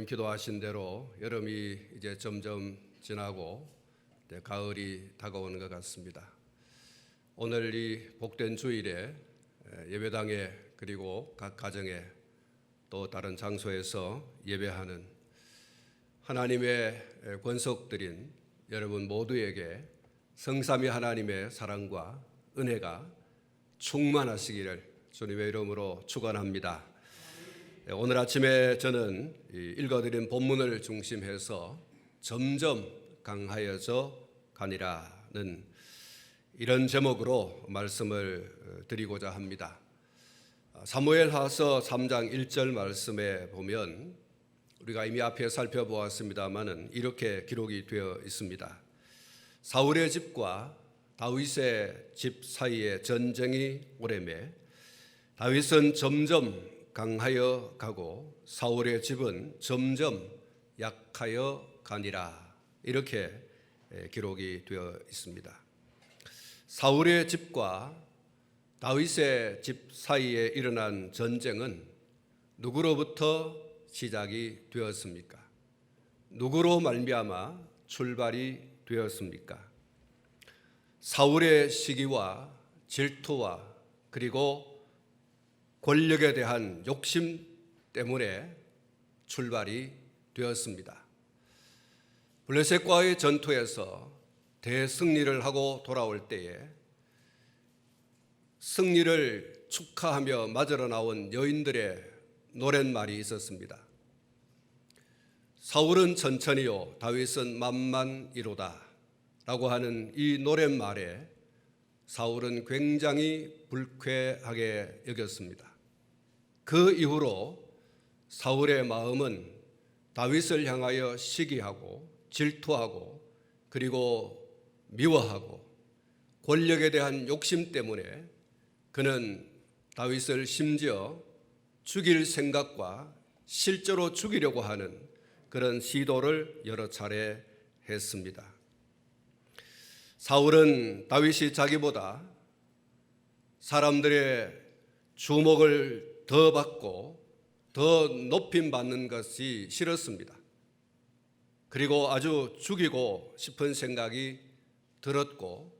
목사님 기도하신 대로 여름이 이제 점점 지나고 가을이 다가오는 것 같습니다. 오늘 이 복된 주일에 예배당에 그리고 각 가정에 또 다른 장소에서 예배하는 하나님의 권속들인 여러분 모두에게 성삼위 하나님의 사랑과 은혜가 충만하시기를 주님의 이름으로 축원합니다. 오늘 아침에 저는 읽어드린 본문을 중심해서 점점 강하여져 가니라는 이런 제목으로 말씀을 드리고자 합니다. 사무엘하서 3장 1절 말씀에 보면 우리가 이미 앞에 살펴보았습니다마는 이렇게 기록이 되어 있습니다. 사울의 집과 다윗의 집 사이에 전쟁이 오래매 다윗은 점점 강하여 가고 사울의 집은 점점 약하여 가니라, 이렇게 기록이 되어 있습니다. 사울의 집과 다윗의 집 사이에 일어난 전쟁은 누구로부터 시작이 되었습니까? 누구로 말미암아 출발이 되었습니까? 사울의 시기와 질투와 그리고 권력에 대한 욕심 때문에 출발이 되었습니다. 블레셋과의 전투에서 대승리를 하고 돌아올 때에 승리를 축하하며 맞으러 나온 여인들의 노랫말이 있었습니다. 사울은 천천히요 다윗은 만만이로다 라고 하는 이 노랫말에 사울은 굉장히 불쾌하게 여겼습니다. 그 이후로 사울의 마음은 다윗을 향하여 시기하고 질투하고 그리고 미워하고 권력에 대한 욕심 때문에 그는 다윗을 심지어 죽일 생각과 실제로 죽이려고 하는 그런 시도를 여러 차례 했습니다. 사울은 다윗이 자기보다 사람들의 주목을 더 받고 더 높임받는 것이 싫었습니다. 그리고 아주 죽이고 싶은 생각이 들었고,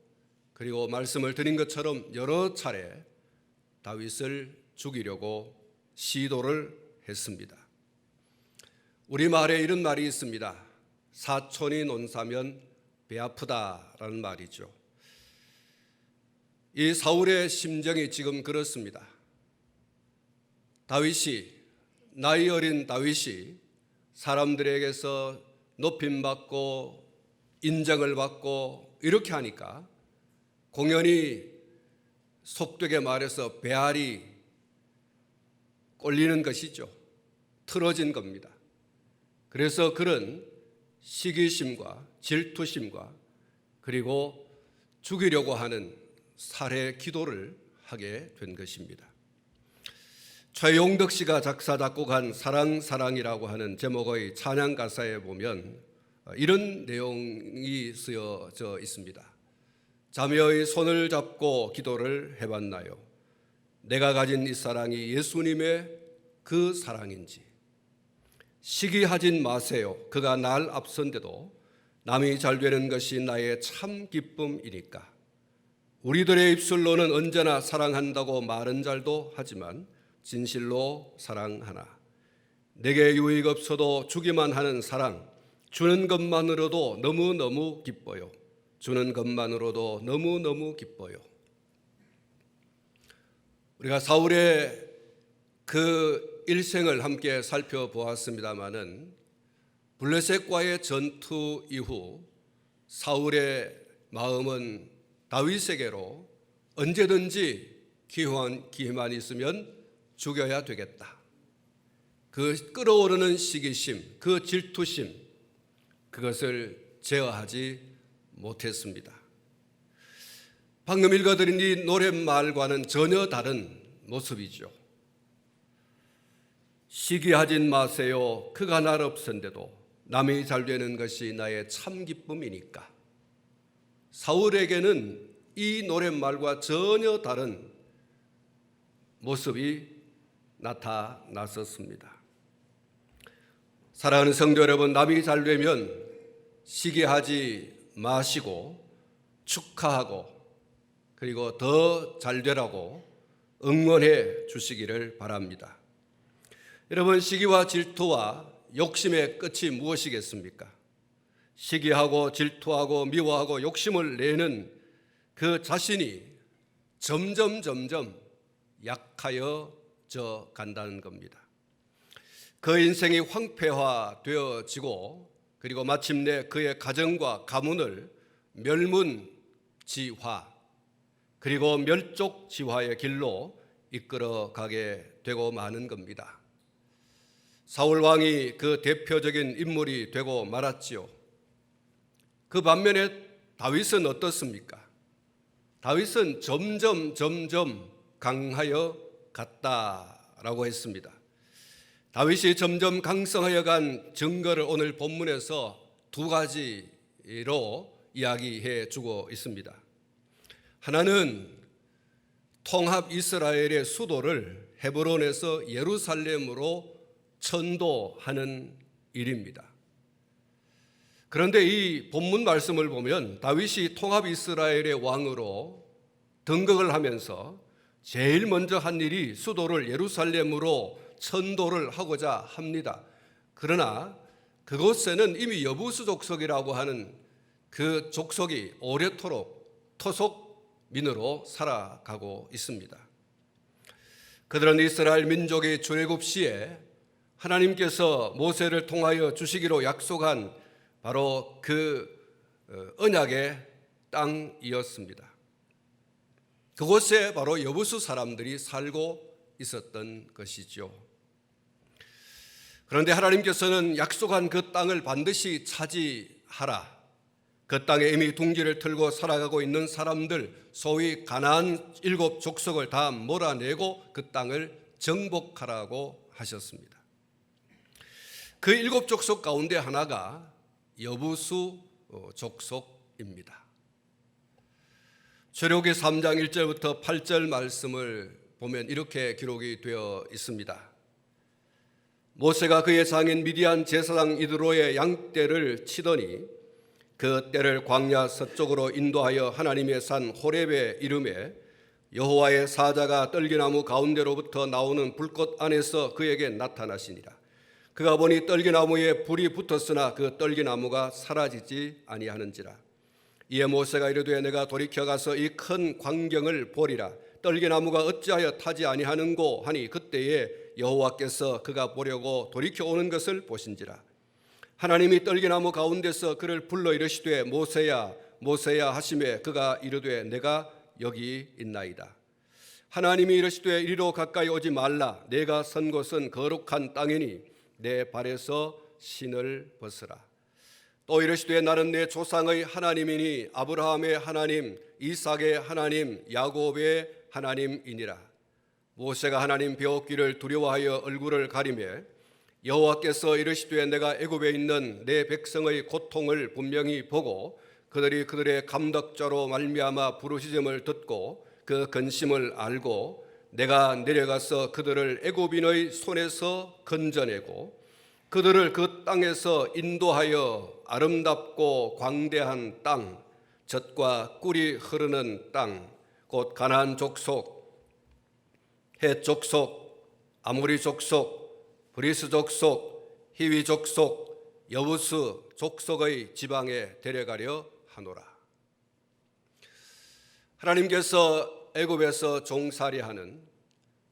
그리고 말씀을 드린 것처럼 여러 차례 다윗을 죽이려고 시도를 했습니다. 우리말에 이런 말이 있습니다. 사촌이 논사면 배 아프다라는 말이죠. 이 사울의 심정이 지금 그렇습니다. 다윗이, 나이 어린 다윗이 사람들에게서 높임받고 인정을 받고 이렇게 하니까 공연히 속되게 말해서 배알이 꼴리는 것이죠. 틀어진 겁니다. 그래서 그런 시기심과 질투심과 그리고 죽이려고 하는 살해 기도를 하게 된 것입니다. 최용덕 씨가 작사 작곡한 사랑이라고 하는 제목의 찬양 가사에 보면 이런 내용이 쓰여져 있습니다. 자매의 손을 잡고 기도를 해봤나요? 내가 가진 이 사랑이 예수님의 그 사랑인지. 시기하진 마세요. 그가 날 앞선데도 남이 잘 되는 것이 나의 참 기쁨이니까. 우리들의 입술로는 언제나 사랑한다고 말은 잘도 하지만 진실로 사랑하나. 내게 유익 없어도 주기만 하는 사랑, 주는 것만으로도 너무너무 기뻐요. 주는 것만으로도 너무너무 기뻐요. 우리가 사울의 그 일생을 함께 살펴보았습니다마는 블레셋과의 전투 이후 사울의 마음은 다윗에게로 언제든지 기회만 있으면 죽여야 되겠다. 그 끓어오르는 시기심, 그 질투심, 그것을 제어하지 못했습니다. 방금 읽어드린 이 노랫말과는 전혀 다른 모습이죠. 시기하진 마세요. 그가 날 없은데도 남이 잘 되는 것이 나의 참 기쁨이니까. 사울에게는 이 노랫말과 전혀 다른 모습이 나타났었습니다. 사랑하는 성도 여러분, 남이 잘 되면 시기하지 마시고 축하하고 그리고 더 잘 되라고 응원해 주시기를 바랍니다. 여러분, 시기와 질투와 욕심의 끝이 무엇이겠습니까? 시기하고 질투하고 미워하고 욕심을 내는 그 자신이 점점 약하여져 간다는 겁니다. 그 인생이 황폐화되어지고 그리고 마침내 그의 가정과 가문을 멸문지화 그리고 멸족지화의 길로 이끌어가게 되고 마는 겁니다. 사울 왕이 그 대표적인 인물이 되고 말았지요. 그 반면에 다윗은 어떻습니까? 다윗은 점점 강하여 갔다라고 했습니다. 다윗이 점점 강성하여 간 증거를 오늘 본문에서 두 가지로 이야기해 주고 있습니다. 하나는 통합 이스라엘의 수도를 헤브론에서 예루살렘으로 천도하는 일입니다. 그런데 이 본문 말씀을 보면 다윗이 통합 이스라엘의 왕으로 등극을 하면서 제일 먼저 한 일이 수도를 예루살렘으로 천도를 하고자 합니다. 그러나 그곳에는 이미 여부수 족속이라고 하는 그 족속이 오래도록 토속민으로 살아가고 있습니다. 그들은 이스라엘 민족이 출애굽 시에 하나님께서 모세를 통하여 주시기로 약속한 바로 그 언약의 땅이었습니다. 그곳에 바로 여부수 사람들이 살고 있었던 것이죠. 그런데 하나님께서는 약속한 그 땅을 반드시 차지하라. 그 땅에 이미 둥지를 틀고 살아가고 있는 사람들, 소위 가나안 7 족속을 다 몰아내고 그 땅을 정복하라고 하셨습니다. 그 7 족속 가운데 하나가 여부수 족속입니다. 출애굽기 3장 1절부터 8절 말씀을 보면 이렇게 기록이 되어 있습니다. 모세가 그의 장인 미디안 제사장 이드로의 양떼를 치더니 그 떼를 광야 서쪽으로 인도하여 하나님의 산 호렙에 이르매 여호와의 사자가 떨기나무 가운데로부터 나오는 불꽃 안에서 그에게 나타나시니라. 그가 보니 떨기나무에 불이 붙었으나 그 떨기나무가 사라지지 아니하는지라. 이에 모세가 이르되 내가 돌이켜 가서 이 큰 광경을 보리라. 떨기나무가 어찌하여 타지 아니하는고 하니 그때에 여호와께서 그가 보려고 돌이켜 오는 것을 보신지라. 하나님이 떨기나무 가운데서 그를 불러 이르시되 모세야 모세야 하시매 그가 이르되 내가 여기 있나이다. 하나님이 이르시되 이리로 가까이 오지 말라. 내가 선 곳은 거룩한 땅이니 내 발에서 신을 벗으라. 또 이르시되 나는 내 조상의 하나님이니 아브라함의 하나님, 이삭의 하나님, 야곱의 하나님이니라. 모세가 하나님 배웠기를 두려워하여 얼굴을 가리매 여호와께서 이르시되 내가 애굽에 있는 내 백성의 고통을 분명히 보고 그들이 그들의 감독자로 말미암아 부르짖음을 듣고 그 근심을 알고 내가 내려가서 그들을 애굽인의 손에서 건져내고 그들을 그 땅에서 인도하여 아름답고 광대한 땅, 젖과 꿀이 흐르는 땅, 곧 가나안 족속, 헷 족속, 아모리 족속, 브리스 족속, 히위 족속, 여부스 족속의 지방에 데려가려 하노라. 하나님께서 애굽에서 종살이하는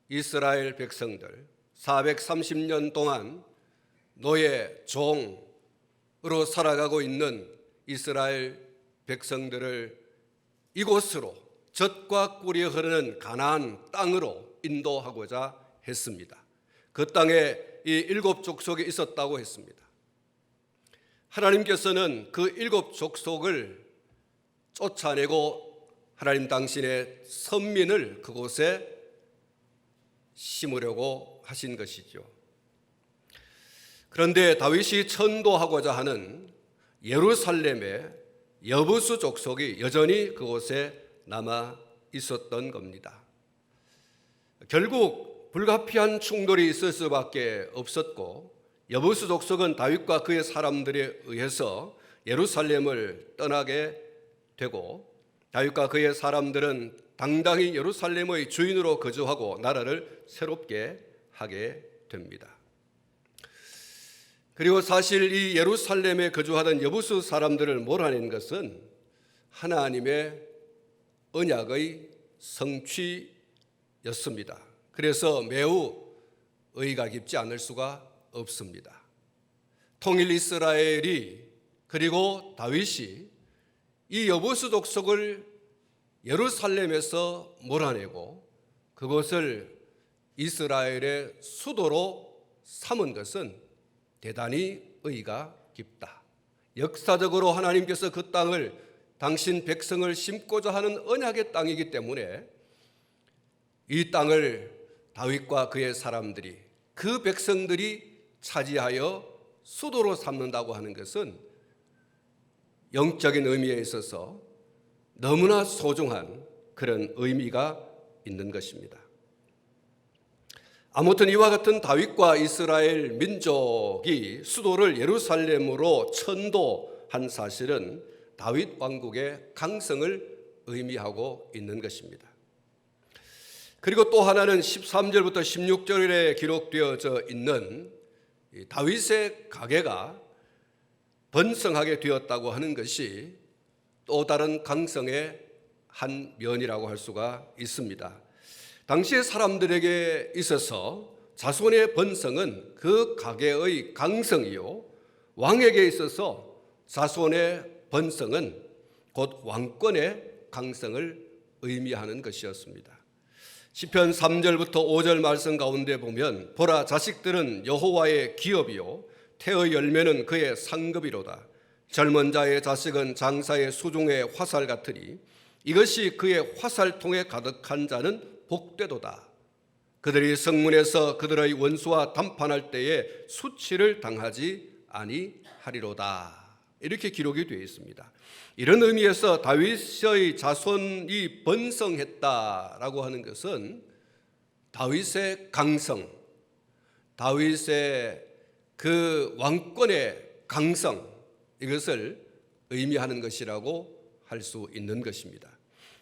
이스라엘 백성들 430년 동안 노예 종으로 살아가고 있는 이스라엘 백성들을 이곳으로 젖과 꿀이 흐르는 가나안 땅으로 인도하고자 했습니다. 그 땅에 이 7 족속이 있었다고 했습니다. 하나님께서는 그 7 족속을 쫓아내고 하나님 당신의 선민을 그곳에 심으려고 하신 것이죠. 그런데 다윗이 천도하고자 하는 예루살렘의 여부수 족속이 여전히 그곳에 남아 있었던 겁니다. 결국 불가피한 충돌이 있을 수밖에 없었고 여부수 족속은 다윗과 그의 사람들에 의해서 예루살렘을 떠나게 되고 다윗과 그의 사람들은 당당히 예루살렘의 주인으로 거주하고 나라를 새롭게 하게 됩니다. 그리고 사실 이 예루살렘에 거주하던 여부수 사람들을 몰아낸 것은 하나님의 언약의 성취였습니다. 그래서 매우 의의가 깊지 않을 수가 없습니다. 통일 이스라엘이 그리고 다윗이 이 여부수 족속을 예루살렘에서 몰아내고 그것을 이스라엘의 수도로 삼은 것은 대단히 의의가 깊다. 역사적으로 하나님께서 그 땅을 당신 백성을 심고자 하는 언약의 땅이기 때문에 이 땅을 다윗과 그의 사람들이 그 백성들이 차지하여 수도로 삼는다고 하는 것은 영적인 의미에 있어서 너무나 소중한 그런 의미가 있는 것입니다. 아무튼 이와 같은 다윗과 이스라엘 민족이 수도를 예루살렘으로 천도한 사실은 다윗 왕국의 강성을 의미하고 있는 것입니다. 그리고 또 하나는 13절부터 16절에 기록되어져 있는 다윗의 가계가 번성하게 되었다고 하는 것이 또 다른 강성의 한 면이라고 할 수가 있습니다. 당시의 사람들에게 있어서 자손의 번성은 그 가계의 강성이요, 왕에게 있어서 자손의 번성은 곧 왕권의 강성을 의미하는 것이었습니다. 시편 3절부터 5절 말씀 가운데 보면 보라, 자식들은 여호와의 기업이요 태의 열매는 그의 상급이로다. 젊은 자의 자식은 장사의 수중의 화살 같으니 이것이 그의 화살통에 가득한 자는 복되도다. 그들이 성문에서 그들의 원수와 담판할 때에 수치를 당하지 아니하리로다. 이렇게 기록이 되어 있습니다. 이런 의미에서 다윗의 자손이 번성했다라고 하는 것은 다윗의 강성, 다윗의 그 왕권의 강성, 이것을 의미하는 것이라고 할 수 있는 것입니다.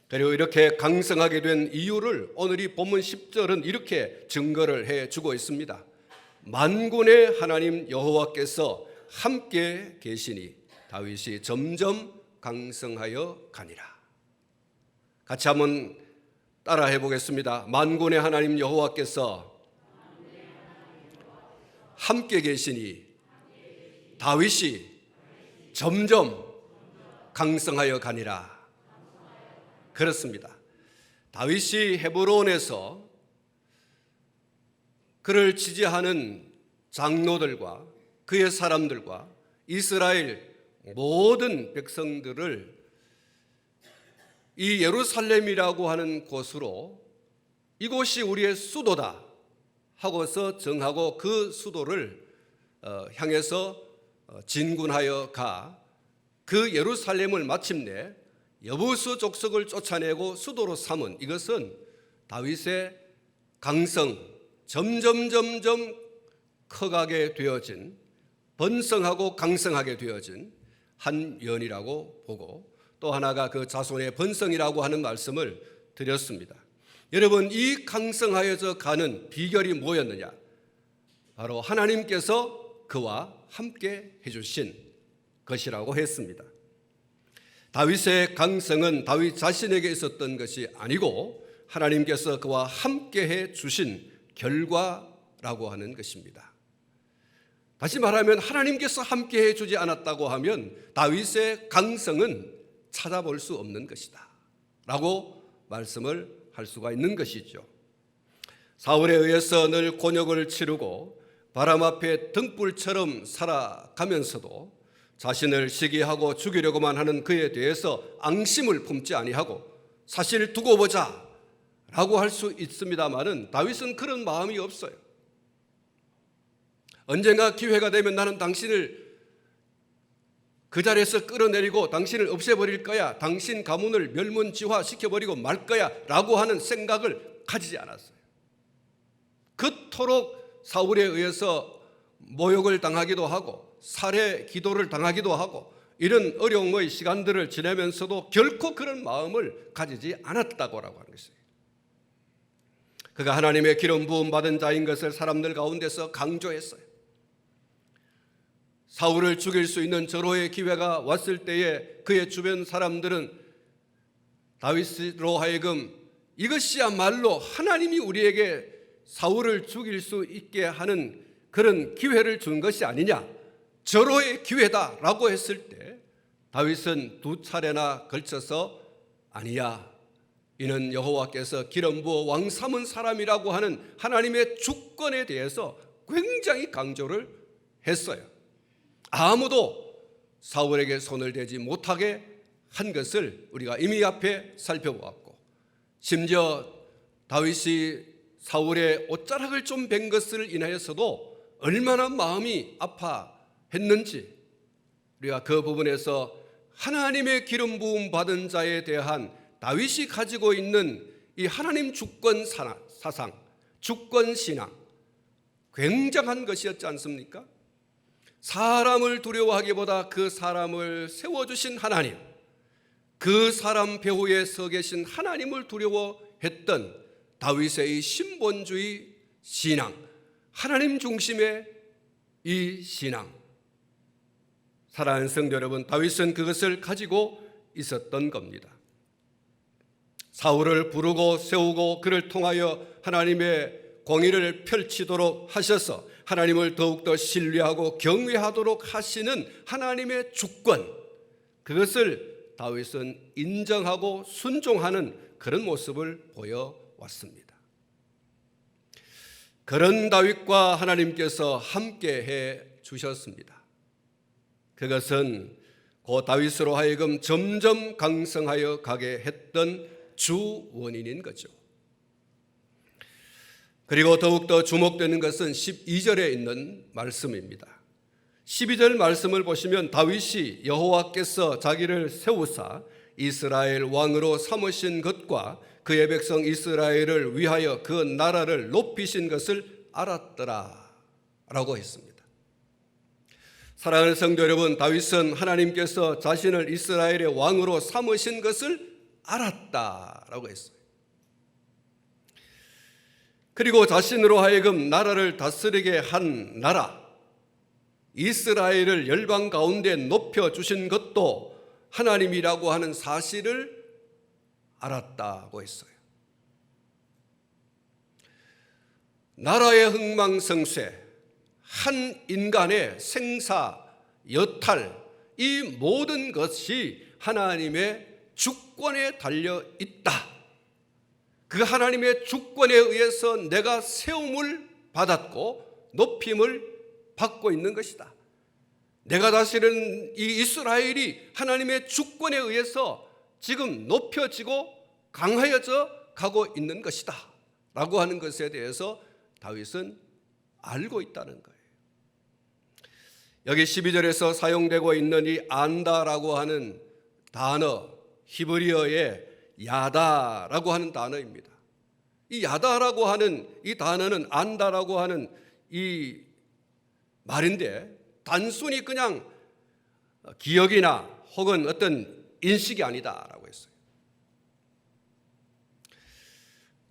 그리고 이렇게 강성하게 된 이유를 오늘 이 본문 10절은 이렇게 증거를 해주고 있습니다. 만군의 하나님 여호와께서 함께 계시니 다윗이 점점 강성하여 가니라. 같이 한번 따라 해보겠습니다. 만군의 하나님 여호와께서 함께 계시니 다윗이 점점 강성하여 가니라. 그렇습니다. 다윗이 헤브론에서 그를 지지하는 장로들과 그의 사람들과 이스라엘 모든 백성들을 이 예루살렘이라고 하는 곳으로 이곳이 우리의 수도다 하고서 정하고 그 수도를 향해서 진군하여 가 그 예루살렘을 마침내 여부수 족속을 쫓아내고 수도로 삼은 이것은 다윗의 강성, 점점 커가게 되어진, 번성하고 강성하게 되어진 한 면이라고 보고, 또 하나가 그 자손의 번성이라고 하는 말씀을 드렸습니다. 여러분, 이 강성하여져 가는 비결이 뭐였느냐? 바로 하나님께서 그와 함께 해주신 것이라고 했습니다. 다윗의 강성은 다윗 자신에게 있었던 것이 아니고 하나님께서 그와 함께 해주신 결과라고 하는 것입니다. 다시 말하면 하나님께서 함께 해주지 않았다고 하면 다윗의 강성은 찾아볼 수 없는 것이다 라고 말씀을 할 수가 있는 것이죠. 사울에 의해서 늘 곤욕을 치르고 바람 앞에 등불처럼 살아가면서도 자신을 시기하고 죽이려고만 하는 그에 대해서 앙심을 품지 아니하고 사실 두고 보자 라고 할 수 있습니다마는 다윗은 그런 마음이 없어요. 언젠가 기회가 되면 나는 당신을 그 자리에서 끌어내리고 당신을 없애버릴 거야, 당신 가문을 멸문지화시켜버리고 말 거야 라고 하는 생각을 가지지 않았어요. 그토록 사울에 의해서 모욕을 당하기도 하고 살해 기도를 당하기도 하고 이런 어려움의 시간들을 지내면서도 결코 그런 마음을 가지지 않았다고 하는 것이에요. 그가 하나님의 기름 부음 받은 자인 것을 사람들 가운데서 강조했어요. 사울을 죽일 수 있는 절호의 기회가 왔을 때에 그의 주변 사람들은 다윗으로 하여금 이것이야말로 하나님이 우리에게 사울을 죽일 수 있게 하는 그런 기회를 준 것이 아니냐, 절호의 기회다라고 했을 때 다윗은 두 차례나 걸쳐서 아니야, 이는 여호와께서 기름 부어 왕 삼은 사람이라고 하는 하나님의 주권에 대해서 굉장히 강조를 했어요. 아무도 사울에게 손을 대지 못하게 한 것을 우리가 이미 앞에 살펴보았고, 심지어 다윗이 사울의 옷자락을 좀 벤 것을 인하여서도 얼마나 마음이 아파했는지 우리가 그 부분에서 하나님의 기름 부음 받은 자에 대한 다윗이 가지고 있는 이 하나님 주권 사상, 주권 신앙, 굉장한 것이었지 않습니까? 사람을 두려워하기보다 그 사람을 세워주신 하나님, 그 사람 배후에 서 계신 하나님을 두려워했던 다윗의 이 신본주의 신앙, 하나님 중심의 이 신앙, 사랑하는 성도 여러분, 다윗은 그것을 가지고 있었던 겁니다. 사울을 부르고 세우고 그를 통하여 하나님의 공의를 펼치도록 하셔서 하나님을 더욱더 신뢰하고 경외하도록 하시는 하나님의 주권, 그것을 다윗은 인정하고 순종하는 그런 모습을 보여왔습니다. 그런 다윗과 하나님께서 함께해 주셨습니다. 그것은 그 다윗으로 하여금 점점 강성하여 가게 했던 주 원인인 거죠. 그리고 더욱더 주목되는 것은 12절에 있는 말씀입니다. 12절 말씀을 보시면 다윗이 여호와께서 자기를 세우사 이스라엘 왕으로 삼으신 것과 그의 백성 이스라엘을 위하여 그 나라를 높이신 것을 알았더라 라고 했습니다. 사랑하는 성도 여러분, 다윗은 하나님께서 자신을 이스라엘의 왕으로 삼으신 것을 알았다라고 했어요. 그리고 자신으로 하여금 나라를 다스리게 한 나라, 이스라엘을 열방 가운데 높여주신 것도 하나님이라고 하는 사실을 알았다고 했어요. 나라의 흥망성쇠, 한 인간의 생사, 여탈, 이 모든 것이 하나님의 주권에 달려 있다. 그 하나님의 주권에 의해서 내가 세움을 받았고 높임을 받고 있는 것이다. 내가 다스리는 이 이스라엘이 하나님의 주권에 의해서 지금 높여지고 강하여져 가고 있는 것이다 라고 하는 것에 대해서 다윗은 알고 있다는 거예요. 여기 12절에서 사용되고 있는 이 안다라고 하는 단어, 히브리어의 야다라고 하는 단어입니다. 이 야다라고 하는 이 단어는 안다라고 하는 이 말인데 단순히 그냥 기억이나 혹은 어떤 인식이 아니다라고 했어요.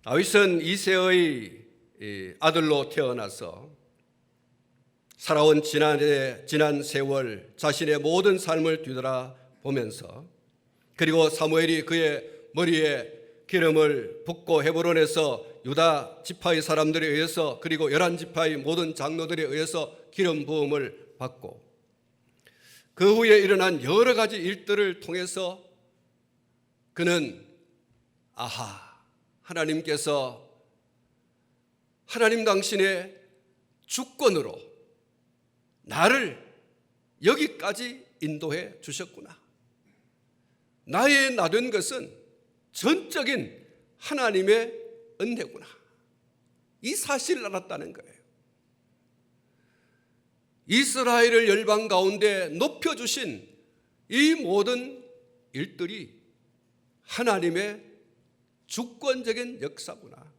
다윗은 이새의 아들로 태어나서 살아온 지난 세월 자신의 모든 삶을 뒤돌아보면서, 그리고 사무엘이 그의 머리에 기름을 붓고 헤브론에서 유다 지파의 사람들에 의해서, 그리고 11지파의 모든 장로들에 의해서 기름 부음을 받고, 그 후에 일어난 여러 가지 일들을 통해서 그는 하나님께서 하나님 당신의 주권으로 나를 여기까지 인도해 주셨구나. 나의 나된 것은 전적인 하나님의 은혜구나. 이 사실을 알았다는 거예요. 이스라엘을 열방 가운데 높여주신 이 모든 일들이 하나님의 주권적인 역사구나.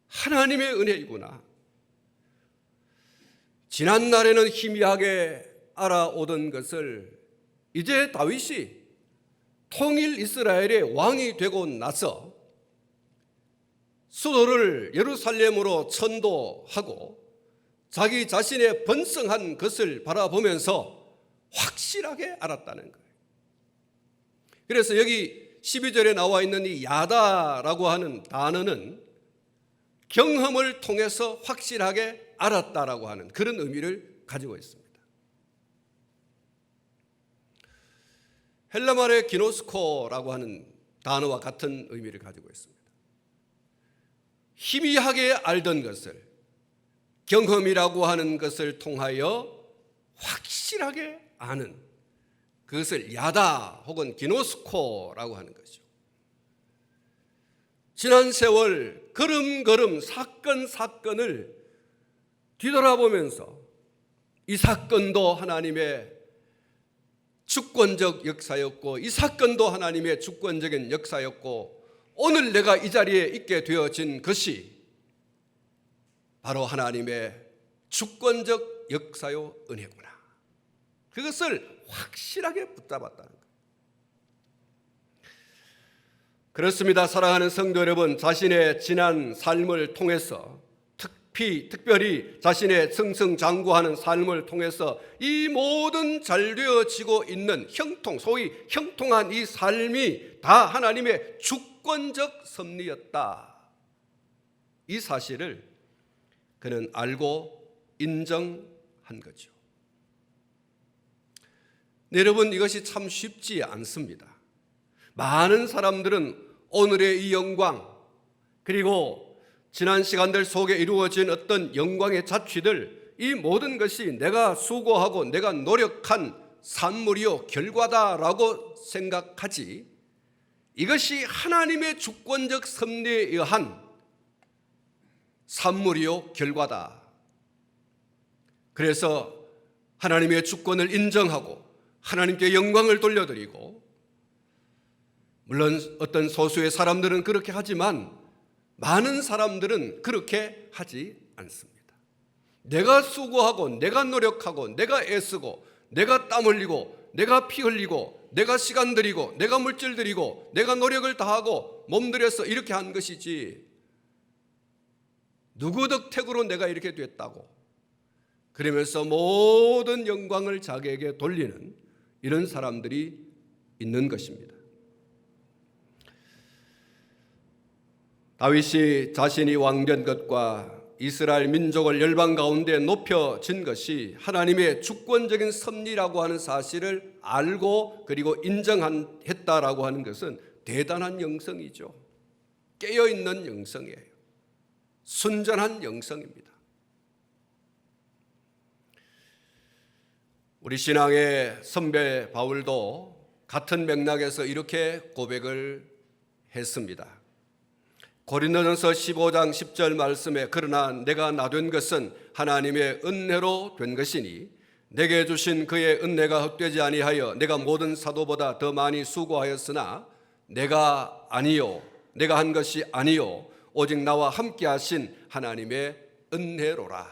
하나님의 은혜이구나. 지난날에는 희미하게 알아오던 것을 이제 다윗이 통일 이스라엘의 왕이 되고 나서 수도를 예루살렘으로 천도하고 자기 자신의 번성한 것을 바라보면서 확실하게 알았다는 거예요. 그래서 여기 12절에 나와 있는 이 야다라고 하는 단어는 경험을 통해서 확실하게 알았다라고 하는 그런 의미를 가지고 있습니다. 헬라말의 기노스코라고 하는 단어와 같은 의미를 가지고 있습니다. 희미하게 알던 것을 경험이라고 하는 것을 통하여 확실하게 아는 그것을 야다 혹은 기노스코라고 하는 거죠. 지난 세월 걸음걸음 사건을 뒤돌아보면서 이 사건도 하나님의 주권적 역사였고 이 사건도 하나님의 주권적인 역사였고 오늘 내가 이 자리에 있게 되어진 것이 바로 하나님의 주권적 역사요 은혜구나. 그것을 확실하게 붙잡았다는 거예요. 그렇습니다. 사랑하는 성도 여러분, 자신의 지난 삶을 통해서 특별히 자신의 승승장구하는 삶을 통해서 이 모든 잘 되어지고 있는 소위 형통한 이 삶이 다 하나님의 주권적 섭리였다. 이 사실을 그는 알고 인정한 거죠. 여러분, 이것이 참 쉽지 않습니다. 많은 사람들은 오늘의 이 영광, 그리고 지난 시간들 속에 이루어진 어떤 영광의 자취들, 이 모든 것이 내가 수고하고 내가 노력한 산물이요 결과다라고 생각하지, 이것이 하나님의 주권적 섭리에 의한 산물이요 결과다. 그래서 하나님의 주권을 인정하고 하나님께 영광을 돌려드리고, 물론 어떤 소수의 사람들은 그렇게 하지만 많은 사람들은 그렇게 하지 않습니다. 내가 수고하고 내가 노력하고 내가 애쓰고 내가 땀 흘리고 내가 피 흘리고 내가 시간 들이고 내가 물질 들이고 내가 노력을 다하고 몸들여서 이렇게 한 것이지 누구 덕택으로 내가 이렇게 됐다고 그러면서 모든 영광을 자기에게 돌리는 이런 사람들이 있는 것입니다. 다윗이 자신이 왕된 것과 이스라엘 민족을 열방 가운데 높여진 것이 하나님의 주권적인 섭리라고 하는 사실을 알고 그리고 인정했다라고 하는 것은 대단한 영성이죠. 깨어있는 영성이에요. 순전한 영성입니다. 우리 신앙의 선배 바울도 같은 맥락에서 이렇게 고백을 했습니다. 고린도전서 15장 10절 말씀에 그러나 내가 나된 것은 하나님의 은혜로 된 것이니 내게 주신 그의 은혜가 헛되지 아니하여 내가 모든 사도보다 더 많이 수고하였으나 내가 한 것이 아니요 오직 나와 함께 하신 하나님의 은혜로라.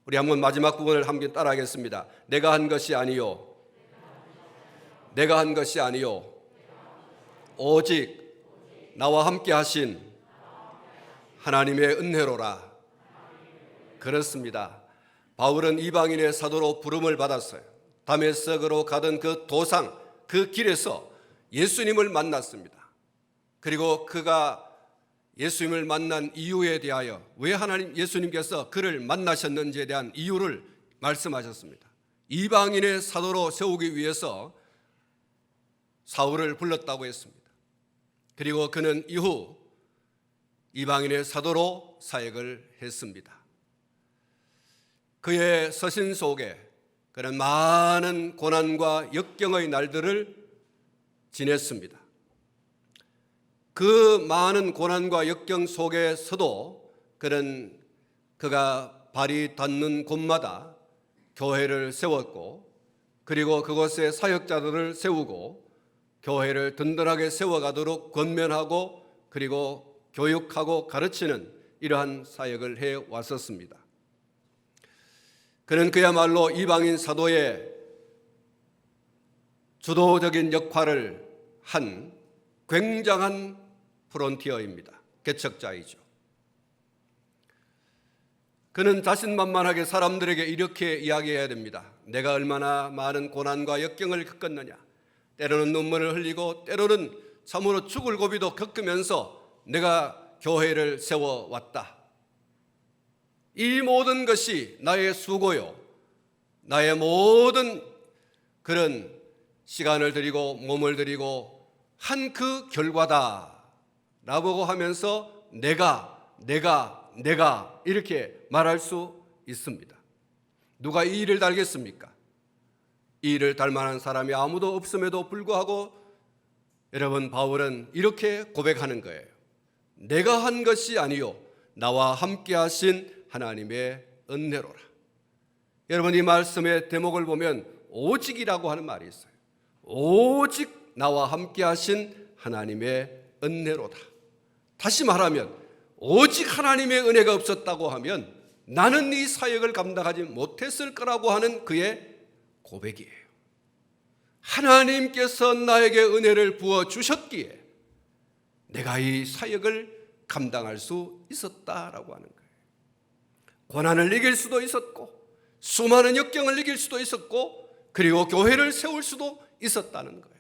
우리 한번 마지막 부분을 함께 따라하겠습니다. 내가 한 것이 아니요 오직 나와 함께 하신 하나님의 은혜로라. 그렇습니다. 바울은 이방인의 사도로 부름을 받았어요. 다메섹으로 가던 그 도상, 그 길에서 예수님을 만났습니다. 그리고 그가 예수님을 만난 이유에 대하여 왜 예수님께서 그를 만나셨는지에 대한 이유를 말씀하셨습니다. 이방인의 사도로 세우기 위해서 사울을 불렀다고 했습니다. 그리고 그는 이후 이방인의 사도로 사역을 했습니다. 그의 서신 속에 그는 많은 고난과 역경의 날들을 지냈습니다. 그 많은 고난과 역경 속에서도 그가 발이 닿는 곳마다 교회를 세웠고 그리고 그곳에 사역자들을 세우고 교회를 든든하게 세워가도록 권면하고 그리고 교육하고 가르치는 이러한 사역을 해왔었습니다. 그는 그야말로 이방인 사도의 주도적인 역할을 한 굉장한 프론티어입니다. 개척자이죠. 그는 자신만만하게 사람들에게 이렇게 이야기해야 됩니다. 내가 얼마나 많은 고난과 역경을 겪었느냐. 때로는 눈물을 흘리고 때로는 참으로 죽을 고비도 겪으면서 내가 교회를 세워왔다. 이 모든 것이 나의 수고요, 나의 모든 그런 시간을 들이고 몸을 들이고 한 그 결과다 라고 하면서 내가 이렇게 말할 수 있습니다. 누가 이 일을 달겠습니까? 이 일을 달 만한 사람이 아무도 없음에도 불구하고 여러분, 바울은 이렇게 고백하는 거예요. 내가 한 것이 아니요 나와 함께 하신 하나님의 은혜로라. 여러분, 이 말씀의 대목을 보면 오직이라고 하는 말이 있어요. 오직 나와 함께 하신 하나님의 은혜로다. 다시 말하면 오직 하나님의 은혜가 없었다고 하면 나는 이 사역을 감당하지 못했을 거라고 하는 그의 고백이에요. 하나님께서 나에게 은혜를 부어주셨기에 내가 이 사역을 감당할 수 있었다라고 하는 거예요. 고난을 이길 수도 있었고 수많은 역경을 이길 수도 있었고 그리고 교회를 세울 수도 있었다는 거예요.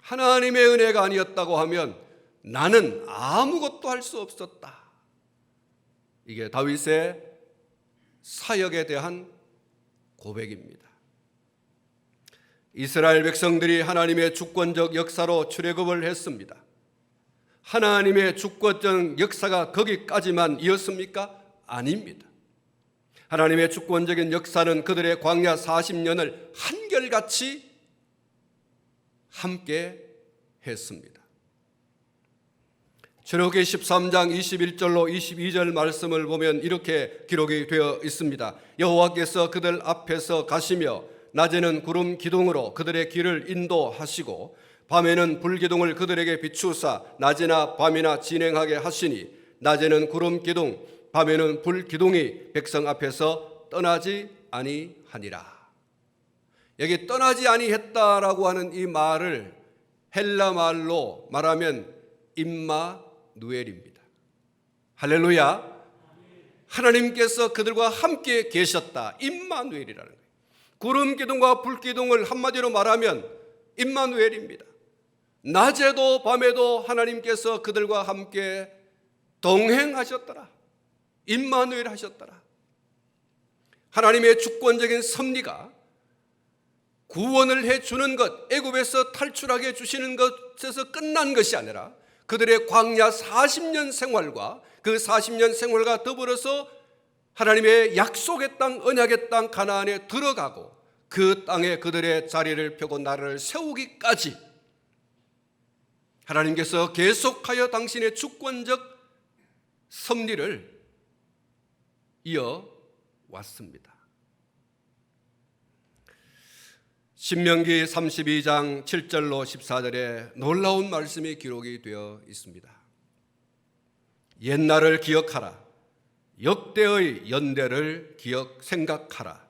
하나님의 은혜가 아니었다고 하면 나는 아무것도 할 수 없었다. 이게 다윗의 사역에 대한 고백입니다. 이스라엘 백성들이 하나님의 주권적 역사로 출애굽을 했습니다. 하나님의 주권적 역사가 거기까지만 이었습니까? 아닙니다. 하나님의 주권적인 역사는 그들의 광야 40년을 한결같이 함께 했습니다. 출애굽기 13장 21절로 22절 말씀을 보면 이렇게 기록이 되어 있습니다. 여호와께서 그들 앞에서 가시며 낮에는 구름 기둥으로 그들의 길을 인도하시고 밤에는 불 기둥을 그들에게 비추사 낮이나 밤이나 진행하게 하시니 낮에는 구름 기둥 밤에는 불 기둥이 백성 앞에서 떠나지 아니하니라. 여기 떠나지 아니했다라고 하는 이 말을 헬라 말로 말하면 임마누엘입니다. 할렐루야. 하나님께서 그들과 함께 계셨다. 임마누엘이라는 거예요. 구름 기둥과 불 기둥을 한마디로 말하면 임마누엘입니다. 낮에도 밤에도 하나님께서 그들과 함께 동행하셨더라. 임마누엘 하셨더라. 하나님의 주권적인 섭리가 구원을 해주는 것, 애굽에서 탈출하게 해주시는 것에서 끝난 것이 아니라 그들의 광야 40년 생활과 그 40년 생활과 더불어서 하나님의 약속의 땅, 언약의 땅 가나안에 들어가고 그 땅에 그들의 자리를 펴고 나라를 세우기까지 하나님께서 계속하여 당신의 주권적 섭리를 이어왔습니다. 신명기 32장 7절로 14절에 놀라운 말씀이 기록이 되어 있습니다. 옛날을 기억하라. 역대의 연대를 생각하라.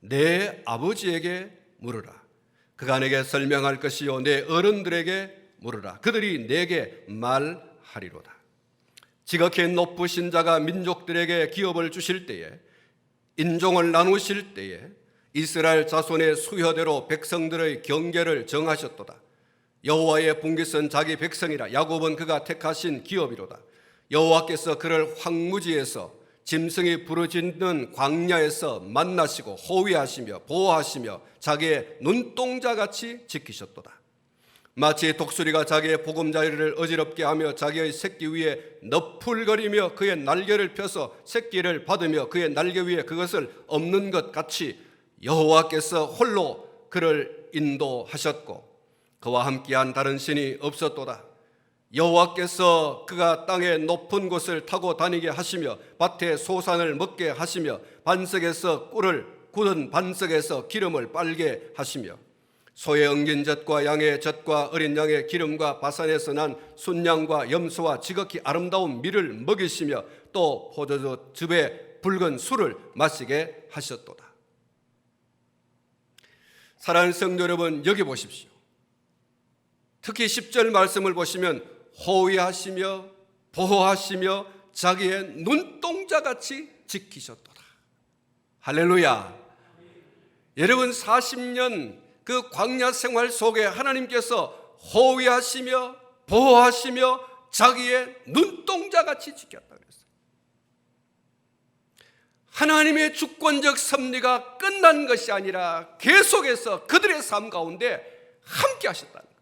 내 아버지에게 물으라. 그가 내게 설명할 것이요 내 어른들에게 물으라. 그들이 내게 말하리로다. 지극히 높으신 자가 민족들에게 기업을 주실 때에, 인종을 나누실 때에 이스라엘 자손의 수효대로 백성들의 경계를 정하셨도다. 여호와의 분깃은 자기 백성이라. 야곱은 그가 택하신 기업이로다. 여호와께서 그를 황무지에서 짐승이 부르짖는 광야에서 만나시고 호위하시며 보호하시며 자기의 눈동자같이 지키셨도다. 마치 독수리가 자기의 보금자리를 어지럽게 하며 자기의 새끼 위에 너풀거리며 그의 날개를 펴서 새끼를 받으며 그의 날개 위에 그것을 엎는 것 같이 여호와께서 홀로 그를 인도하셨고 그와 함께한 다른 신이 없었도다. 여호와께서 그가 땅의 높은 곳을 타고 다니게 하시며 밭의 소산을 먹게 하시며 반석에서 꿀을 굳은 반석에서 기름을 빨게 하시며 소의 엉긴 젖과 양의 젖과 어린 양의 기름과 바산에서 난 순양과 염소와 지극히 아름다운 밀을 먹이시며 또 포도즙에 붉은 술을 마시게 하셨도다. 사랑하는 성도 여러분, 여기 보십시오. 특히 10절 말씀을 보시면 호위하시며 보호하시며 자기의 눈동자같이 지키셨도다. 할렐루야. 여러분 40년 그 광야 생활 속에 하나님께서 호위하시며 보호하시며 자기의 눈동자같이 지켰다 그랬어요. 하나님의 주권적 섭리가 끝난 것이 아니라 계속해서 그들의 삶 가운데 함께 하셨다는 거예요.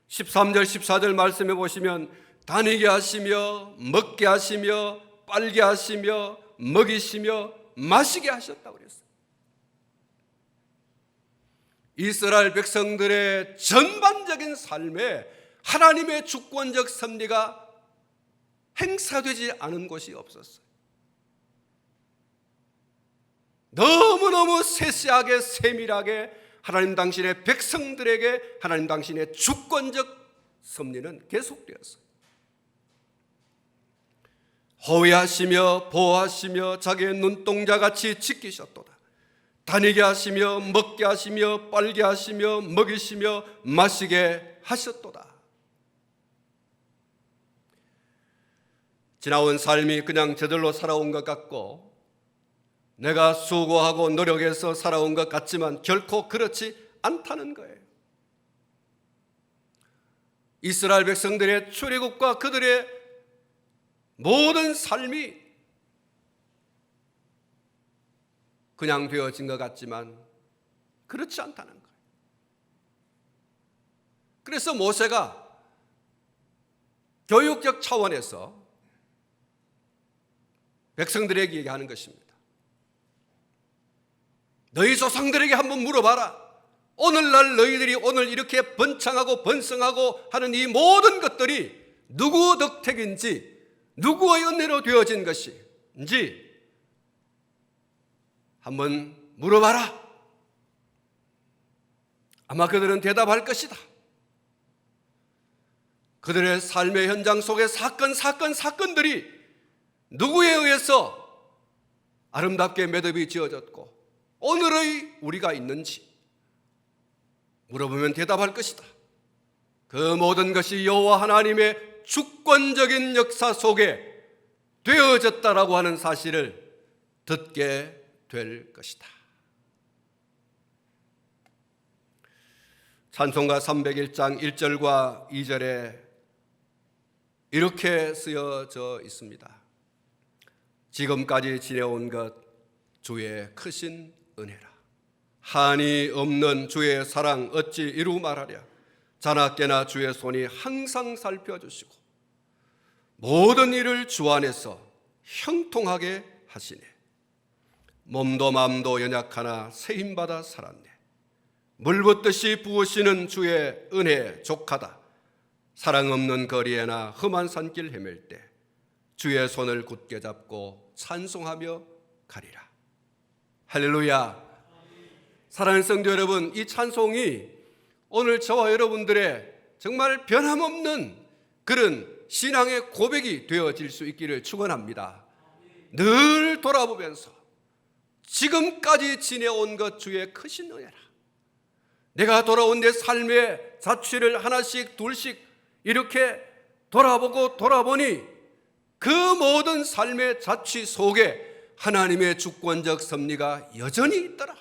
13절 14절 말씀해 보시면 다니게 하시며 먹게 하시며 빨게 하시며 먹이시며 마시게 하셨다고 그랬어요. 이스라엘 백성들의 전반적인 삶에 하나님의 주권적 섭리가 행사되지 않은 곳이 없었어요. 너무너무 세세하게 세밀하게 하나님 당신의 백성들에게 하나님 당신의 주권적 섭리는 계속되었어요. 호위하시며 보호하시며 자기의 눈동자같이 지키셨도다. 다니게 하시며 먹게 하시며 빨게 하시며 먹이시며 마시게 하셨도다. 지나온 삶이 그냥 저절로 살아온 것 같고 내가 수고하고 노력해서 살아온 것 같지만 결코 그렇지 않다는 거예요. 이스라엘 백성들의 출애굽과 그들의 모든 삶이 그냥 되어진 것 같지만 그렇지 않다는 거예요. 그래서 모세가 교육적 차원에서 백성들에게 얘기하는 것입니다. 너희 조상들에게 한번 물어봐라. 오늘날 너희들이 오늘 이렇게 번창하고 번성하고 하는 이 모든 것들이 누구 덕택인지 누구의 은혜로 되어진 것인지 한번 물어봐라. 아마 그들은 대답할 것이다. 그들의 삶의 현장 속의 사건들이 누구에 의해서 아름답게 매듭이 지어졌고 오늘의 우리가 있는지 물어보면 대답할 것이다. 그 모든 것이 여호와 하나님의 주권적인 역사 속에 되어졌다라고 하는 사실을 듣게 될 것이다. 찬송가 301장 1절과 2절에 이렇게 쓰여져 있습니다. 지금까지 지내온 것 주의 크신 은혜라. 한이 없는 주의 사랑 어찌 이루 말하랴. 자나깨나 주의 손이 항상 살펴주시고 모든 일을 주 안에서 형통하게 하시네. 몸도 마음도 연약하나 새 힘받아 살았네. 물붓듯이 부으시는 주의 은혜 족하다. 사랑 없는 거리에나 험한 산길 헤맬 때 주의 손을 굳게 잡고 찬송하며 가리라. 할렐루야. 사랑하는 성도 여러분, 이 찬송이 오늘 저와 여러분들의 정말 변함없는 그런 신앙의 고백이 되어질 수 있기를 축원합니다. 늘 돌아보면서 지금까지 지내온 것 주의 크신 은혜라. 내가 돌아온 내 삶의 자취를 하나씩 둘씩 이렇게 돌아보고 돌아보니 그 모든 삶의 자취 속에 하나님의 주권적 섭리가 여전히 있더라.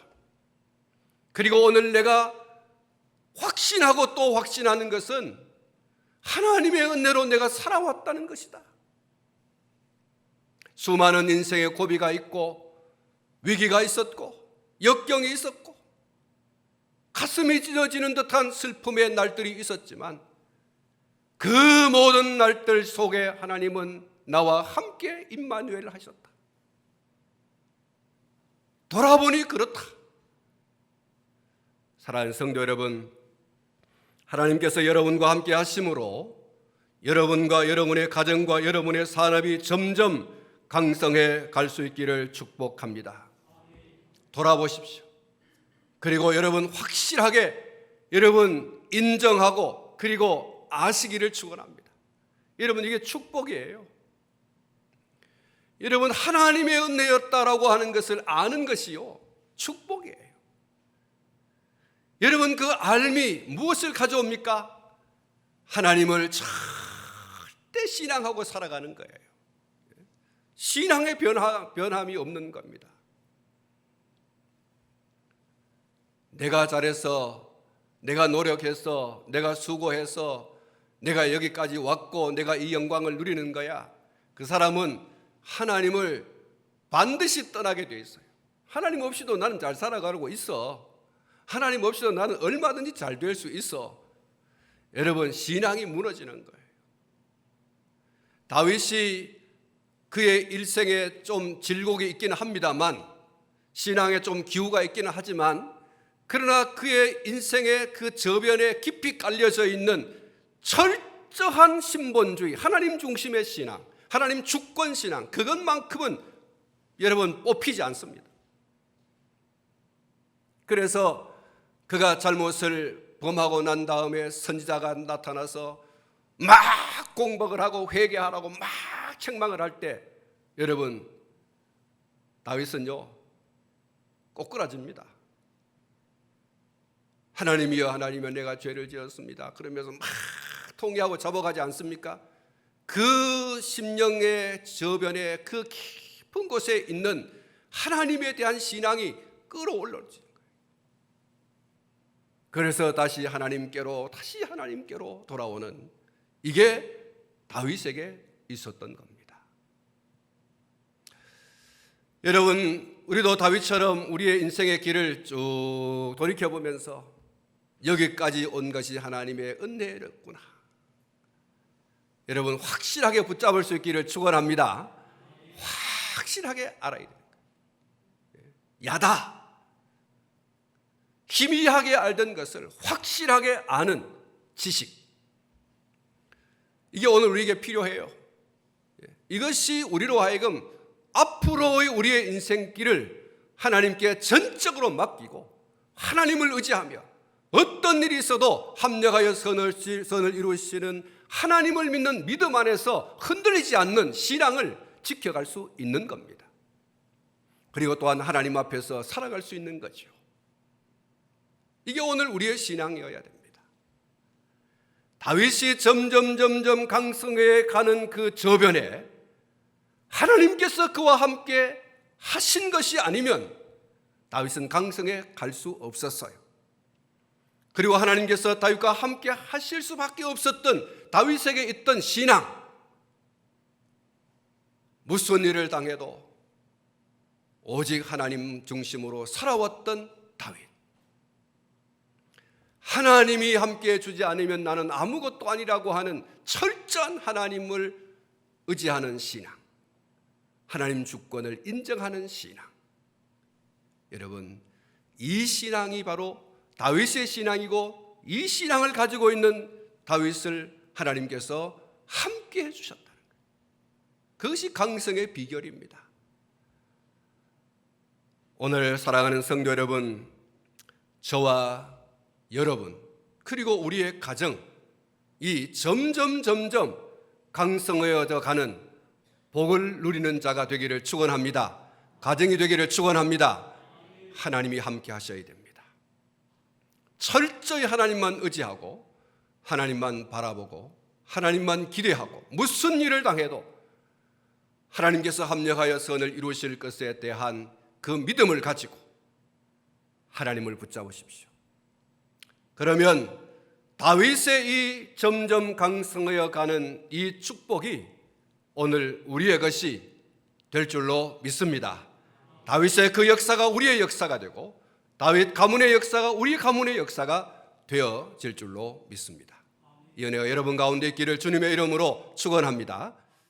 그리고 오늘 내가 확신하고 또 확신하는 것은 하나님의 은혜로 내가 살아왔다는 것이다. 수많은 인생의 고비가 있고 위기가 있었고 역경이 있었고 가슴이 찢어지는 듯한 슬픔의 날들이 있었지만 그 모든 날들 속에 하나님은 나와 함께 임마누엘을 하셨다. 돌아보니 그렇다. 사랑하는 성도 여러분, 하나님께서 여러분과 함께 하심으로 여러분과 여러분의 가정과 여러분의 산업이 점점 강성해 갈 수 있기를 축복합니다. 돌아보십시오. 그리고 여러분 확실하게 여러분 인정하고 그리고 아시기를 축원합니다. 여러분 이게 축복이에요. 여러분, 하나님의 은혜였다라고 하는 것을 아는 것이요, 축복이에요. 여러분, 그 알미 무엇을 가져옵니까? 하나님을 절대 신앙하고 살아가는 거예요. 신앙의 변함이 없는 겁니다. 내가 잘해서, 내가 노력해서, 내가 수고해서 내가 여기까지 왔고 내가 이 영광을 누리는 거야. 그 사람은 하나님을 반드시 떠나게 돼 있어요. 하나님 없이도 나는 잘 살아가고 있어. 하나님 없이도 나는 얼마든지 잘 될 수 있어. 여러분, 신앙이 무너지는 거예요. 다윗이 그의 일생에 좀 질곡이 있기는 합니다만, 신앙에 좀 기우가 있기는 하지만, 그러나 그의 인생의 그 저변에 깊이 깔려져 있는 철저한 신본주의, 하나님 중심의 신앙, 하나님 주권 신앙, 그것만큼은 여러분 뽑히지 않습니다. 그래서 그가 잘못을 범하고 난 다음에 선지자가 나타나서 막 공박을 하고 회개하라고 막 책망을 할 때, 여러분, 다윗은요 꼬꾸라집니다. 하나님이여, 하나님이여, 내가 죄를 지었습니다. 그러면서 막 통회하고 잡아가지 않습니까? 그 심령의 저변에 그 깊은 곳에 있는 하나님에 대한 신앙이 끌어올라지는 거예요. 그래서 다시 하나님께로 돌아오는, 이게 다윗에게 있었던 겁니다. 여러분, 우리도 다윗처럼 우리의 인생의 길을 쭉 돌이켜보면서 여기까지 온 것이 하나님의 은혜였구나, 여러분, 확실하게 붙잡을 수 있기를 축원합니다. 확실하게 알아야 돼요. 야다, 희미하게 알던 것을 확실하게 아는 지식, 이게 오늘 우리에게 필요해요. 이것이 우리로 하여금 앞으로의 우리의 인생길을 하나님께 전적으로 맡기고 하나님을 의지하며 어떤 일이 있어도 합력하여 선을 이루시는 하나님을 믿는 믿음 안에서 흔들리지 않는 신앙을 지켜갈 수 있는 겁니다. 그리고 또한 하나님 앞에서 살아갈 수 있는 거죠. 이게 오늘 우리의 신앙이어야 됩니다. 다윗이 점점 강성해 가는 그 저변에 하나님께서 그와 함께 하신 것이 아니면 다윗은 강성해 갈 수 없었어요. 그리고 하나님께서 다윗과 함께 하실 수밖에 없었던 다윗에게 있던 신앙, 무슨 일을 당해도 오직 하나님 중심으로 살아왔던 다윗. 하나님이 함께 주지 않으면 나는 아무것도 아니라고 하는 철저한 하나님을 의지하는 신앙, 하나님 주권을 인정하는 신앙. 여러분, 이 신앙이 바로 다윗의 신앙이고, 이 신앙을 가지고 있는 다윗을 하나님께서 함께 해주셨다는 거예요. 그것이 강성의 비결입니다. 오늘 사랑하는 성도 여러분, 저와 여러분, 그리고 우리의 가정, 이 점점 강성해져 가는 복을 누리는 자가 되기를 축원합니다. 가정이 되기를 축원합니다. 하나님이 함께 하셔야 됩니다. 철저히 하나님만 의지하고 하나님만 바라보고 하나님만 기대하고 무슨 일을 당해도 하나님께서 합력하여 선을 이루실 것에 대한 그 믿음을 가지고 하나님을 붙잡으십시오. 그러면 다윗의 이 점점 강성하여 가는 이 축복이 오늘 우리의 것이 될 줄로 믿습니다. 다윗의 그 역사가 우리의 역사가 되고 다윗 가문의 역사가 우리 가문의 역사가 되어질 줄로 믿습니다. 이 은혜가 여러분 가운데 있기를 주님의 이름으로 축원합니다.